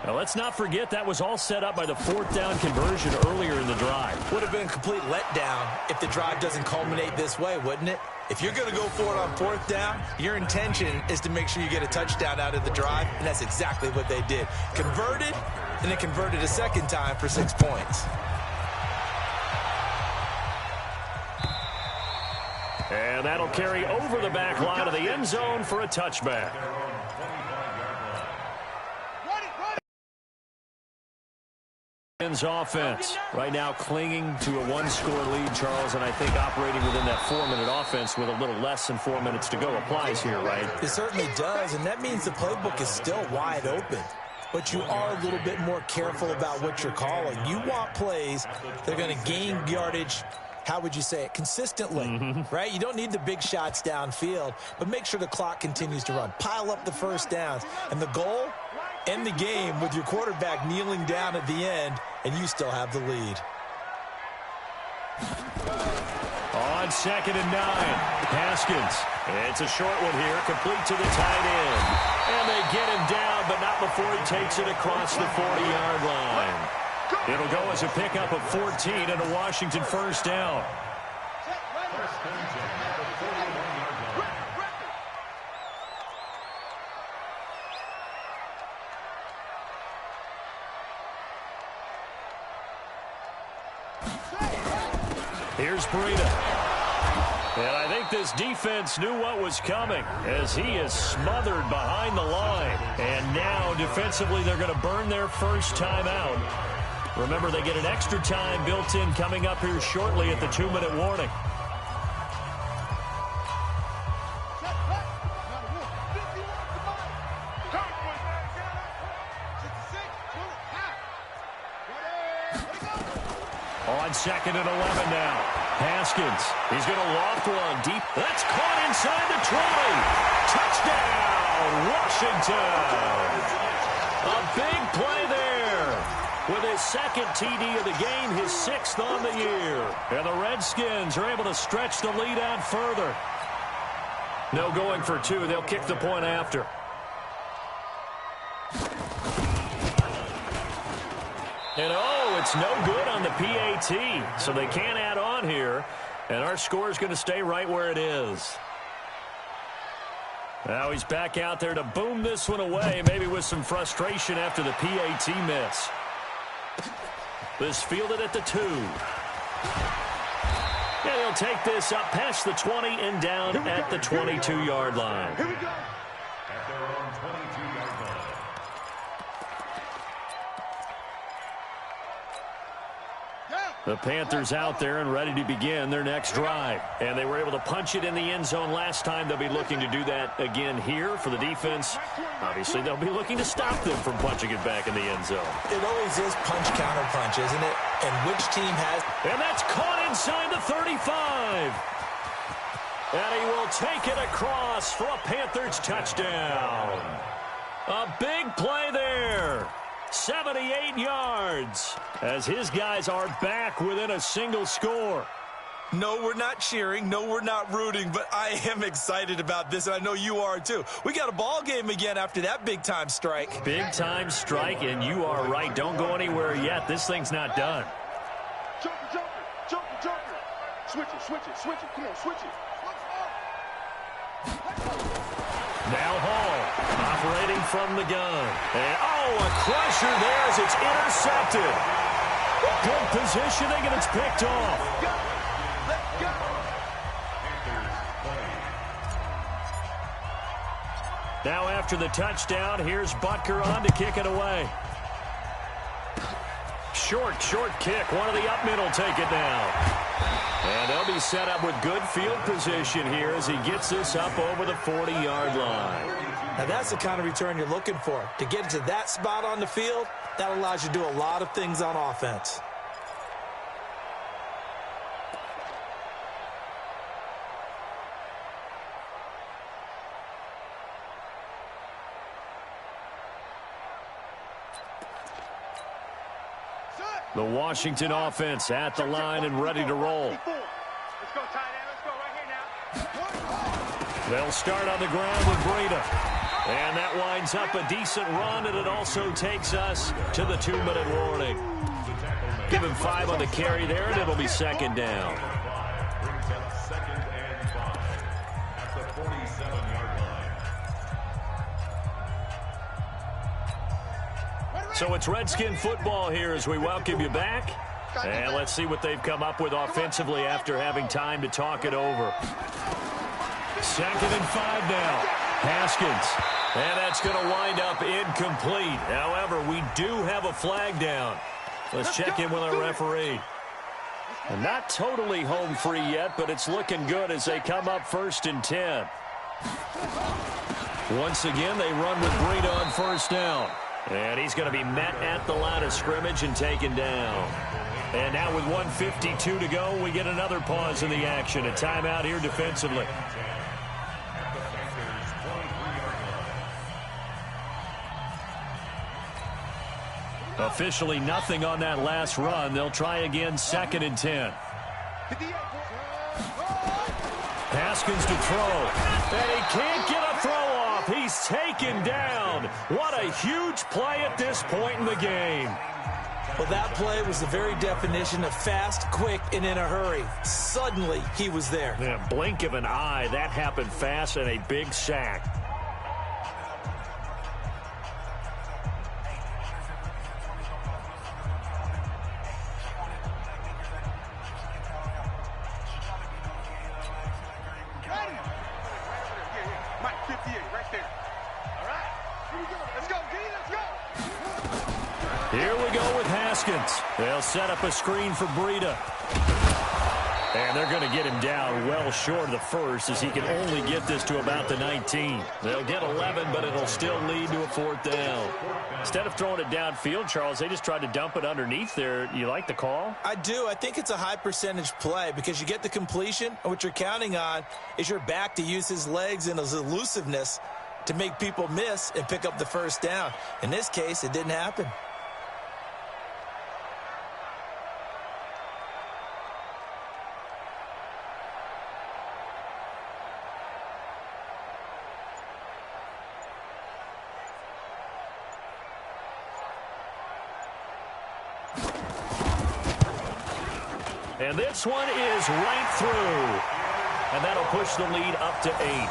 Now, let's not forget that was all set up by the 4th down conversion earlier in the drive. Would have been a complete letdown if the drive doesn't culminate this way, wouldn't it? If you're going to go for it on 4th down, your intention is to make sure you get a touchdown out of the drive, and that's exactly what they did. Converted, and then converted a 2nd time for 6 points. And that'll carry over the back line of the end zone for a touchback. Offense right now clinging to a 1-score lead, Charles, and I think operating within that 4-minute offense with a little less than 4 minutes to go applies here, right? It certainly does, and that means the playbook is still wide open. But you are a little bit more careful about what you're calling. You want plays that are going to gain yardage, how would you say it, consistently, right? You don't need the big shots downfield, but make sure the clock continues to run. Pile up the first downs, and the goal, end the game with your quarterback kneeling down at the end, and you still have the lead. On 2nd and 9, Haskins. It's a short one here, complete to the tight end. And they get him down, but not before he takes it across the 40-yard line. It'll go as a pickup of 14 and a Washington 1st down. Here's Breida. And I think this defense knew what was coming as he is smothered behind the line. And now defensively they're going to burn their first time out. Remember, they get an extra time built in coming up here shortly at the 2-minute warning. On 2nd and 11 now. Haskins. He's going to loft one deep. That's caught inside the 20. Touchdown, Washington. A big play there. With his 2nd TD of the game, his 6th on the year. And the Redskins are able to stretch the lead out further. No going for 2. They'll kick the point after. And it's no good on the PAT, so they can't add on here. And our score is going to stay right where it is. Now he's back out there to boom this one away, maybe with some frustration after the PAT miss. This fielded at the 2. And he'll take this up past the 20 and down at the 22-yard line. At their own 22-yard line. The Panthers out there and ready to begin their next drive. And they were able to punch it in the end zone last time. They'll be looking to do that again here for the defense. Obviously, they'll be looking to stop them from punching it back in the end zone. It always is punch-counter-punch, isn't it? And which team has... And that's caught inside the 35. And he will take it across for a Panthers touchdown. A big play there. 78 yards as his guys are back within a single score. No, we're not cheering. No, we're not rooting, but I am excited about this, and I know you are too. We got a ball game again after that big-time strike. Big-time strike, and you are right. Don't go anywhere yet. This thing's not done. Jumper, jumper, jumper, jumper. Switch it, switch it, switch it. Come on, switch it. Now Hall, operating from the gun. And, a crusher there as it's intercepted. Good positioning, and it's picked off. Let's go. Now after the touchdown, here's Butker on to kick it away. Short kick. One of the up middle take it down. And they'll be set up with good field position here as he gets this up over the 40-yard line. Now that's the kind of return you're looking for. To get to that spot on the field, that allows you to do a lot of things on offense. The Washington offense at the line and ready to roll. Let's go, tight end. Let's go right here now. They'll start on the ground with Breida. And that winds up a decent run, and it also takes us to the 2-minute warning. Give him 5 on the carry there, and it'll be second down. Brings up 2nd and 5 at the 47-yard line. So it's Redskin football here as we welcome you back. And let's see what they've come up with offensively after having time to talk it over. 2nd and 5 now. Haskins. And that's going to wind up incomplete. However, we do have a flag down. Let's check in with our referee. And not totally home free yet, but it's looking good as they come up 1st and 10. Once again, they run with Breida on 1st down. And he's going to be met at the line of scrimmage and taken down. And now with 1:52 to go, we get another pause in the action. A timeout here defensively. Officially nothing on that last run. They'll try again 2nd and 10. Haskins to throw. And he can't get a throw off. He's taken down. What a huge play at this point in the game. Well, that play was the very definition of fast, quick, and in a hurry. Suddenly, he was there. Yeah, blink of an eye. That happened fast and a big sack. Here we go with Haskins. They'll set up a screen for Breida. And they're going to get him down well short of the first as he can only get this to about the 19. They'll get 11, but it'll still lead to a 4th down. Instead of throwing it downfield, Charles, they just tried to dump it underneath there. You like the call? I do. I think it's a high percentage play because you get the completion, and what you're counting on is your back to use his legs and his elusiveness to make people miss and pick up the 1st down. In this case, it didn't happen. And this one is right through. And that'll push the lead up to 8.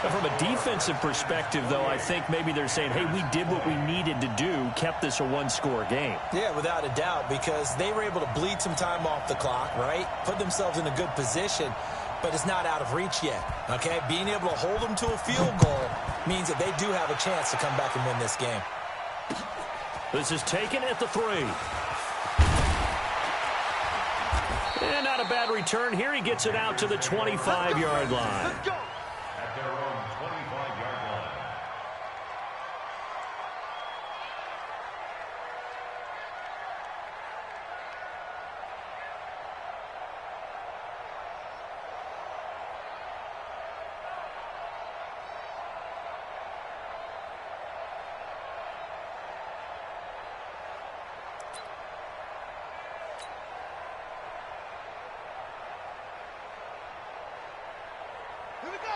But from a defensive perspective, though, I think maybe they're saying, hey, we did what we needed to do, kept this a 1-score game. Yeah, without a doubt, because they were able to bleed some time off the clock, right? Put themselves in a good position, but it's not out of reach yet, okay? Being able to hold them to a field goal means that they do have a chance to come back and win this game. This is taken at the 3. And not a bad return here. He gets it out to the 25-yard line. At their own 25-yard line.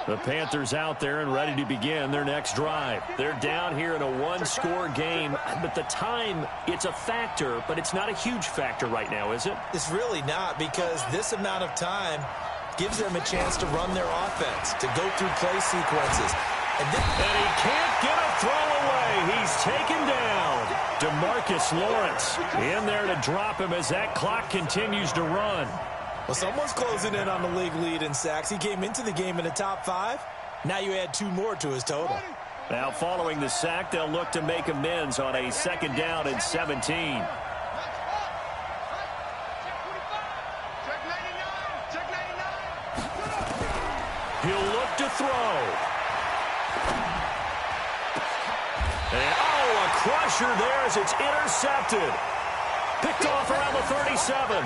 The Panthers out there and ready to begin their next drive. They're down here in a 1-score game, but the time, it's a factor, but it's not a huge factor right now, is it? It's really not, because this amount of time gives them a chance to run their offense, to go through play sequences. And he can't get a throw away. He's taken down. DeMarcus Lawrence in there to drop him as that clock continues to run. Well, someone's closing in on the league lead in sacks. He came into the game in the top 5. Now you add 2 more to his total. Now, following the sack, they'll look to make amends on a 2nd down and 17. He'll look to throw. And, a crusher there as it's intercepted. Picked off around the 37.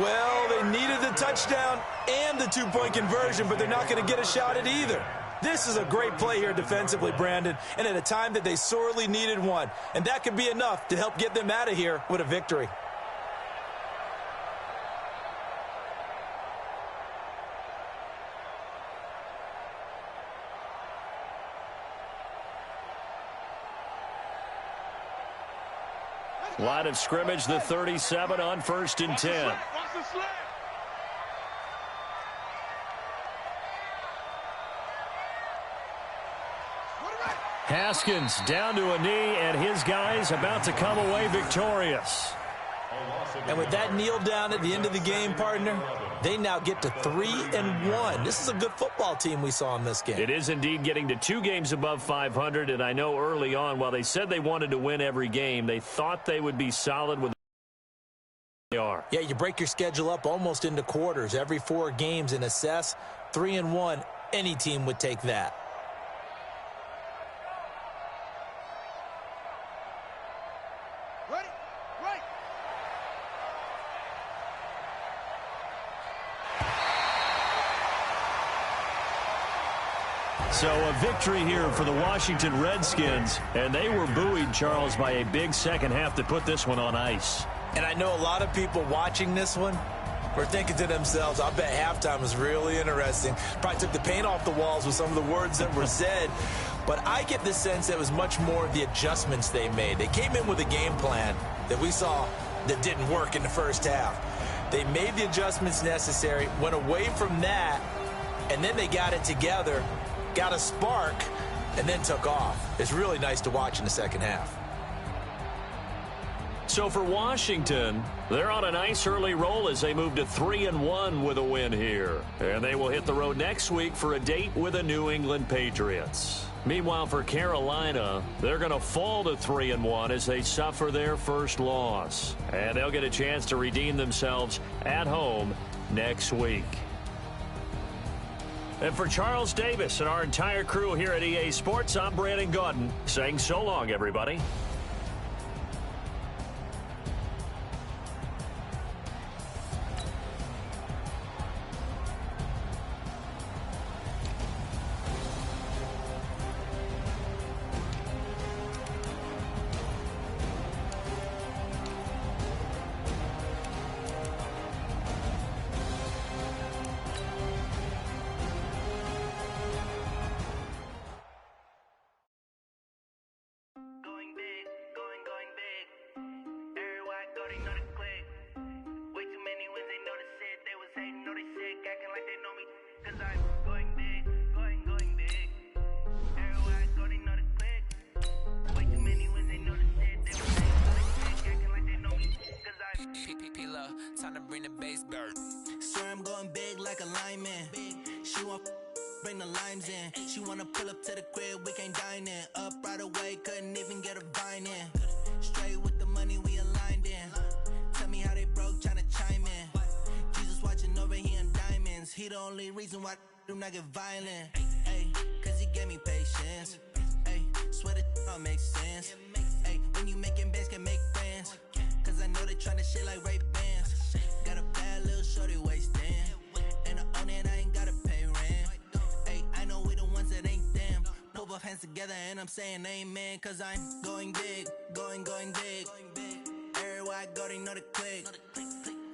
Well, they needed the touchdown and the 2-point conversion, but they're not going to get a shot at either. This is a great play here defensively, Brandon, and at a time that they sorely needed one. And that could be enough to help get them out of here with a victory. Line of scrimmage, the 37 on 1st and 10. Haskins down to a knee, and his guys about to come away victorious. And with that kneel down at the end of the game, partner, they now get to 3-1. This is a good football team we saw in this game. It is indeed getting to 2 games above 500, and I know early on, while they said they wanted to win every game, they thought they would be solid with they are. Yeah, you break your schedule up almost into quarters, every 4 games, and assess 3-1. Any team would take that. So a victory here for the Washington Redskins, and they were buoyed, Charles, by a big second half to put this one on ice. And I know a lot of people watching this one were thinking to themselves, I bet halftime was really interesting. Probably took the paint off the walls with some of the words that were said. But I get the sense that it was much more the adjustments they made. They came in with a game plan that we saw that didn't work in the first half. They made the adjustments necessary, went away from that, and then they got it together, got a spark, and then took off. It's really nice to watch in the second half. So for Washington, they're on a nice early roll as they move to 3-1 with a win here. And they will hit the road next week for a date with the New England Patriots. Meanwhile, for Carolina, they're going to fall to 3-1 as they suffer their first loss. And they'll get a chance to redeem themselves at home next week. And for Charles Davis and our entire crew here at EA Sports, I'm Brandon Gaudin saying so long, everybody. Time to bring the bass bird. Swear I'm going big like a lineman. She want bring the limes in. She wanna pull up to the crib, we can't dine in. Up right away, couldn't even get a vine in. Straight with the money we aligned in. Tell me how they broke, tryna chime in. Jesus watching over here in diamonds. He the only reason why do not get violent. Ay, cause he gave me patience. Ay, swear that all makes sense. Ay, when you making bands can make friends. Cause I know they tryna shit like Ray Bans. Got a bad little shorty wasting. And I own it, I ain't gotta pay rent. Ay, I know we the ones that ain't them. Put both hands together and I'm saying amen. Cause I'm going big, going big. Everywhere I go, they know the click.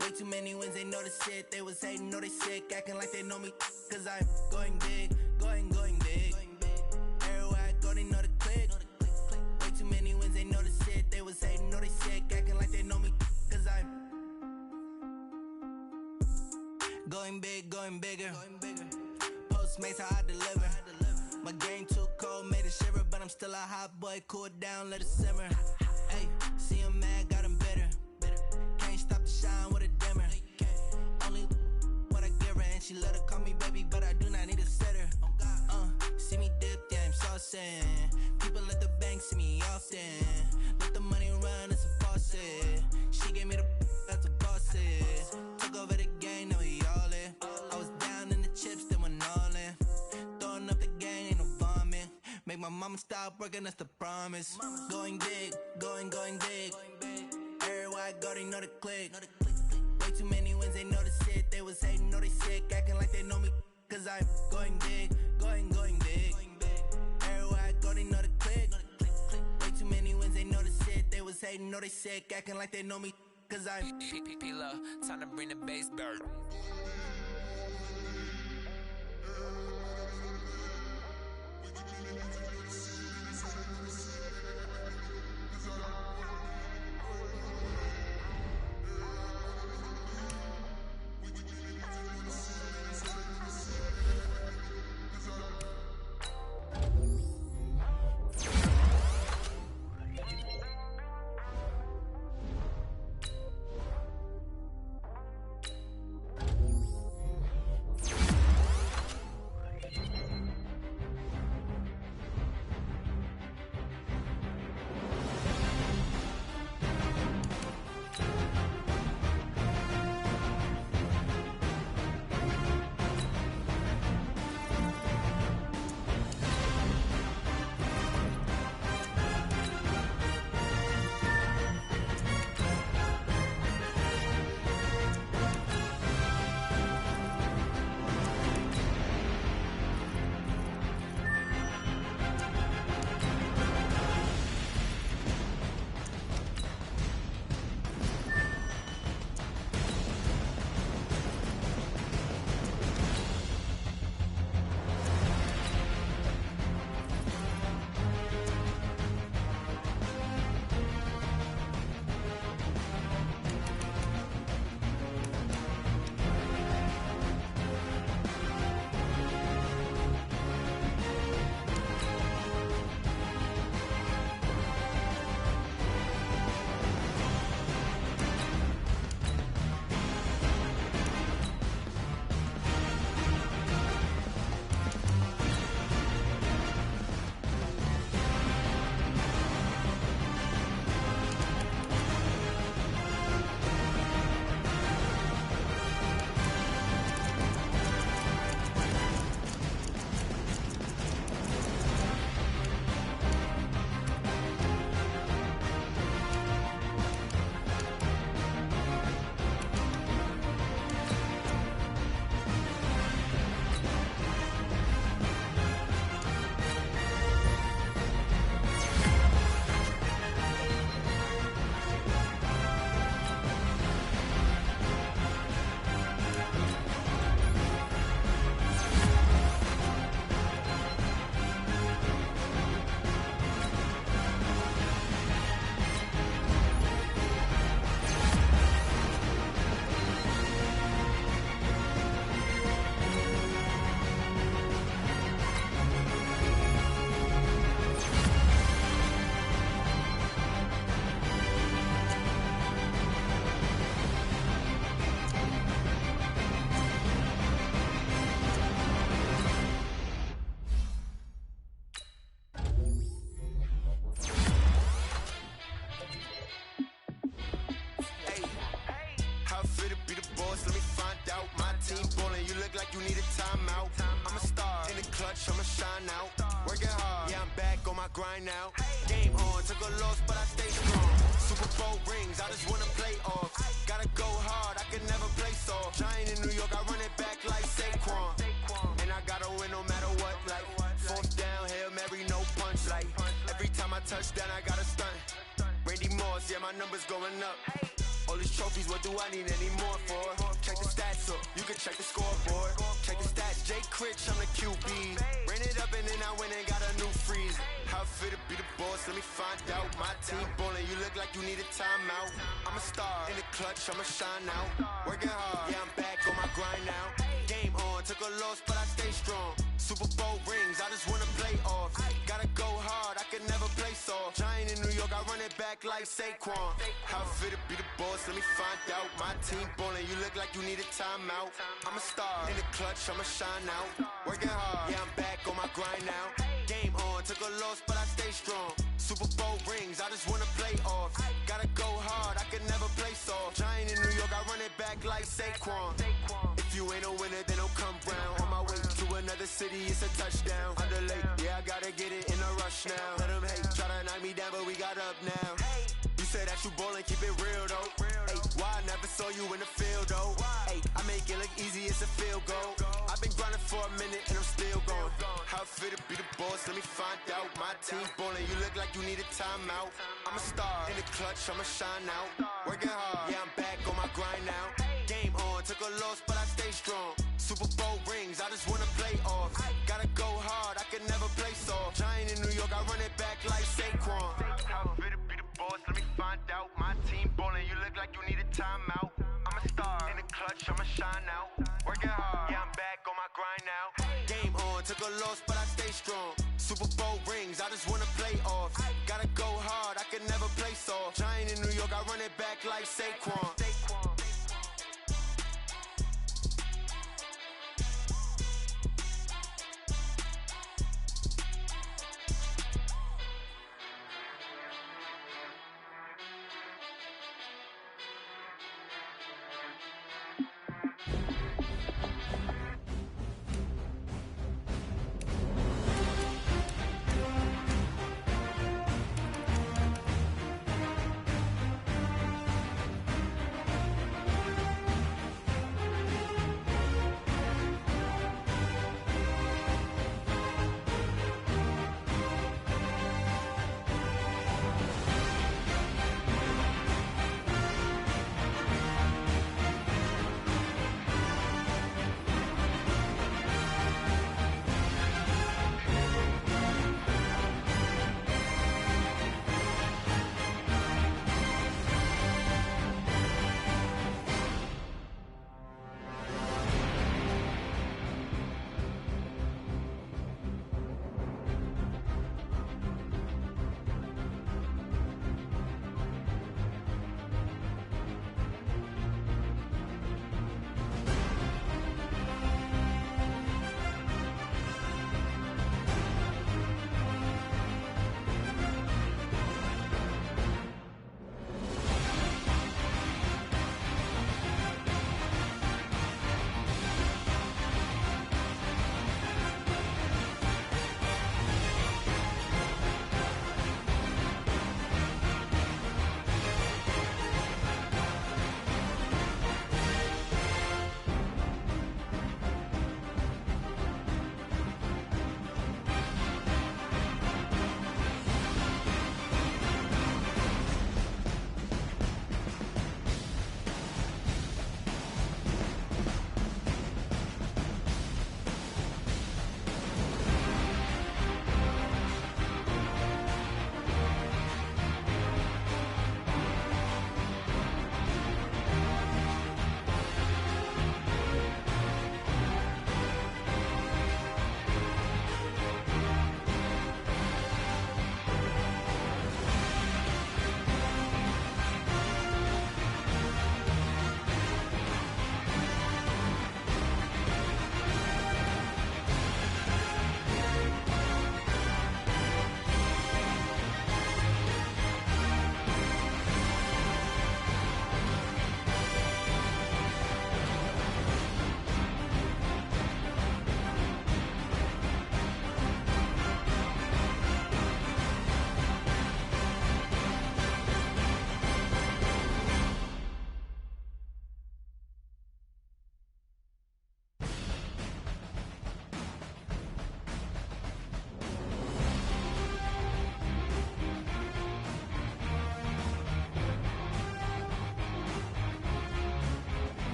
Way too many wins, they know the shit. They was hating, know they sick, acting like they know me. Cause I'm going big, going big. Everywhere I go, they know the click. Way too many wins, they know the shit. They was hating, know they sick, acting like they know me. Cause I'm going big, going bigger. Postmates how I deliver. My game too cold, made it shiver, but I'm still a hot boy. Cool it down, let it simmer. flossing. People at the bank see me often. Let the money run, it's a faucet. She gave me the that's a faucet. Took over the game, now we all in. I was down in the chips, then went all in. Throwing up the gang, ain't no vomit. Make my mama stop working, that's the promise. Going big, going big. Everywhere I go, they know the click. Way too many wins, they know the shit. They was hating, know they sick, acting like they know me. Cause I'm going big, going big. Everywhere I go, they know the click. Way too many wins, they know the shit. They was hating, know they sick, acting like they know me. Cause I'm P-P-P-Love, time to bring the bass bird. Grind now, game on, took a loss but I stay strong. Super Bowl rings, I just wanna play off. Gotta go hard, I can never play soft. Giant in New York, I run it back like Saquon. And I gotta win no matter what, like fourth down, Hail Mary, no punch. Like every time I touch down, I gotta stunt. Randy Moss, yeah, my number's going up. All these trophies, what do I need any more for? Check the stats up, you can check the scoreboard. Check the stats, Jake Critch, I'm the QB. Ran it up and then I went and got a new freeze. How fit to be the boss, let me find out. My team ballin', you look like you need a timeout. I'm a star, in the clutch, I'ma shine out. Working hard, yeah, I'm back on my grind now. Game on, took a loss, but I stay strong. Super Bowl rings, I just wanna play off. Gotta go hard, I can can never play soft. Giant in New York, I run it back like Saquon. How fit to be the boss, let me find out. My team ballin', you look like you need a timeout. I'm a star, in the clutch, I'ma shine out. Working hard, yeah, I'm back on my grind now. Game on, took a loss, but I stay strong. Super Bowl rings, I just wanna play off. Gotta go hard, I can never play soft. Giant in New York, I run it back like Saquon. If you ain't a winner, then don't come round. On my way to another city, it's a touchdown. Underlay, yeah, I gotta get it in a rush now. Let them hate, try to knock me down, but we got up now. You say that you ballin', keep it real though. Hey, why I never saw you in the field though? Hey, I make it look easy, it's a field goal. I've been grinding for a minute and I'm still going. How fit to be the boss, let me find out. My team ballin', you look like you need a timeout. I'm a star, in the clutch, I'ma shine out. Working hard, yeah, I'm back on my grind now. Game on, took a loss, but I stay strong. Super Bowl rings, I just wanna play off. Gotta go hard, I can never play soft. Giant in New York, I run it back like Saquon. How fit to be the boss, let me find out. My team ballin', you look like you need a timeout. I'm a star, in the clutch, I'ma shine out. Working hard, yeah, I'm back on my grind now. Game on, took a loss, but I stay strong. Super Bowl rings, I just wanna play off. Gotta go hard, I can never play soft. Giant in New York, I run it back like Saquon.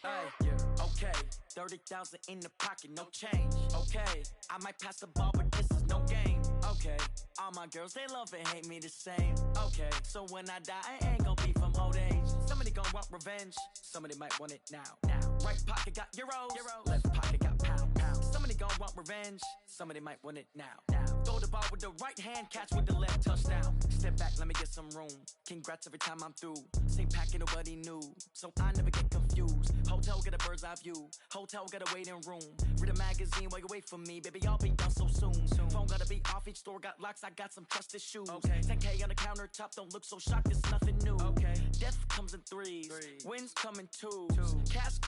Hey, okay, 30,000 in the pocket, no change. Okay, I might pass the ball, but this is no game. Okay, all my girls, they love and hate me the same. Okay, so when I die, I ain't gon' be from old age. Somebody gon' want revenge, somebody might want it now. Right pocket got euros, left pocket got pound. Somebody gon' want revenge, somebody might want it now. Throw the ball with the right hand, catch with the left, touchdown. Step back, let me get some room. Congrats every time I'm through. Same packet, nobody knew, so I never get confused. Hotel get a bird's eye view, hotel got a waiting room. Read a magazine while you wait for me, baby, I'll be done so soon. Phone gotta be off, each store got locks, I got some trusted shoes. 10K on the countertop, don't look so shocked, it's nothing new. Death comes in threes, wins come in twos. Cash